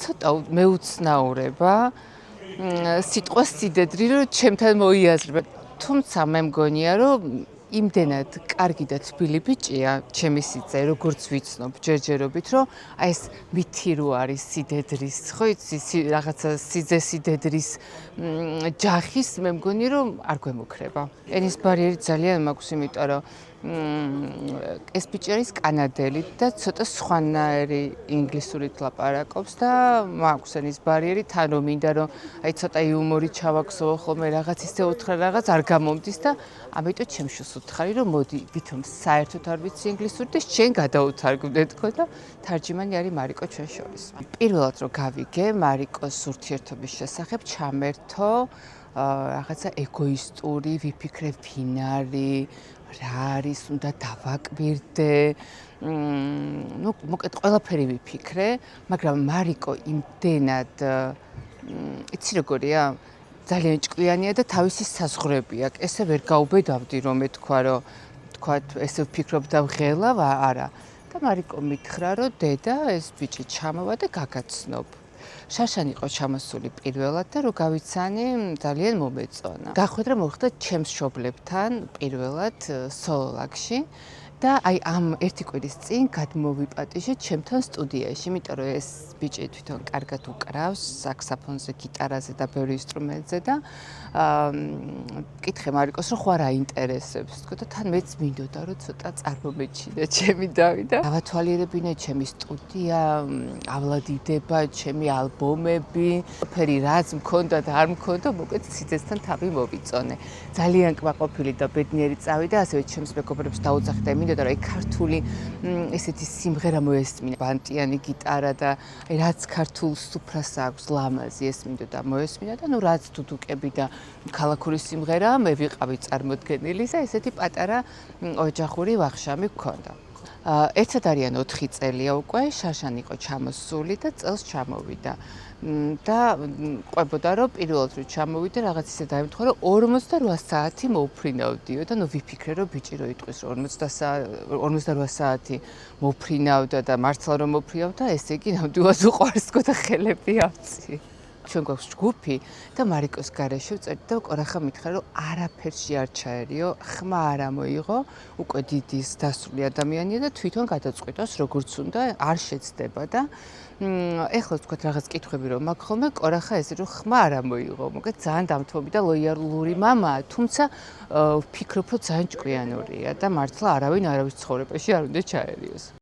ცოტა მეუცნაურება სიტყვა სიდედრი რომ ჩემთან მოიაზრება. თუმცა მე მგონია რომ იმდენად კარგი და თბილი ბიჭია ჩემი სიძე, როგორც ვიცნობ ჯერჯერობით, რომ აი ეს მითი რო არის სიდედრის, ხო იცი, რაღაცა სიძე სიდედრის ჯახის მე მგონი რომ არ გვემუქრება. ენის ბარიერი ძალიან მაქვს, იმიტომ რომ ეს ბიჭი არის კანადელი და ცოტა სხვანაირი ინგლისურით ლაპარაკობს და მაქვს ენის ბარიერი, თან რომ მინდა რომ აი ცოტა იუმორი ჩავაქსოვო ხოლმე რაღაც ისე უთხრა რაღაც არ გამომდის და ამიტომ ჩემშუს უთხარი რომ მოდი ვითომ საერთოდ არ ვიცი ინგლისური და შენ გადაუთარგმნე თქო და თარჯიმანი არის მარიკო ჩვენ შორის. პირველად რომ გავიგე მარიკოს ურთიერთობის შესახებ ჩამერთო რაღაცა ეგოისტური ვიფიქრე ვინ არის რა არის უნდა დავაკვირდე ну მოკეთ ყველაფერი ვიფიქრე მაგრამ მარიკო იმდენად იცი როგორია ძალიან ჭკვიანია და თავისი საზღვრები აქვს ესე ვერ გაუბედავდი რომ ეთქვა რომ თქვათ ესე ვფიქრობ და ვღელავ არა და მარიკო მითხრა რომ დედა ეს ბიჭი ჩამოვა და გაგაცნობ შაშან იყო ჩამოსული პირველად და რო გავიცანი ძალიან მომეწონა. გახვედრა მოხდა ჩემს მშობლებთან პირველად სოლოლაკში და აი ამ ერთი კვირის წინ გადმოვიპატიჟე ჩემთან სტუდიაში, იმიტომ რომ ეს ბიჭი თვითონ კარგად უკრავს საქსაფონზე, გიტარაზე და ბევრ ინსტრუმენტზე და მკითხე მარიკოს რომ ხო არ აინტერესებს, თქო და თან მეც მინდოდა რომ ცოტა წარმომეჩინე ჩემი დავი და ავათვალიერებინე ჩემი სტუდია, ავლადიდება ჩემი ალბომები, ფერი რაც მქონდა და არ მქონდა, მოკეთ სიძესთან თავი მოვიწონე. ძალიან კმაყოფილი და ბედნიერი წავიდა, ასევე ჩემს მეგობრებს დაუძახე და მინდოდა რომ აი ქართული ესეთი სიმღერა მოესმინა, ბანტიანი გიტარა და აი რაც ქართულ სუფრას აქვს ლამაზი ეს მინდოდა მოესმინა და ნუ რაც დუდუკები და ქალაქური სიმღერა მე ვიყავი წარმოდგენილი და ესეთი პატარა ოჯახური ვახშამი გქონდა. ერთად არიან 4 წელია უკვე, შაშან იყო ჩამოსული და წელს ჩამოვიდა. და ყვებოდა რომ პირველად რო ჩამოვიდა რაღაც ისე დაემთხვა რომ 48 საათი მოვფრინავდიო და ნუ ვიფიქრე რომ ბიჭი რო იტყვის რომ 48 საათი მოვფრინავდა და მართლა რომ მოფრინავდა ესე იგი ნამდვილად უყვარს და ხელები ავწი. ჩვენ გვაქვს ჯგუფი და მარიკოს გარეშე ვწერდი და ყორახა მითხრა რომ არაფერში არ ჩაერიო, ხმა არ ამოიღო, უკვე დიდი დასრული ადამიანია და თვითონ გადაწყვიტოს როგორც უნდა, არ შეცდება და ეხლა ვთქვათ რაღაც კითხვები რომ მაქვს ხოლმე, ყორახა ესე რომ ხმა არ ამოიღო, მოკეთ ძალიან დამთმობი და ლოიალური მამაა, თუმცა ვფიქრობ რომ ძალიან ჭკვიანურია და მართლა არავინ არავის ცხოვრებაში არ უნდა ჩაერიოს.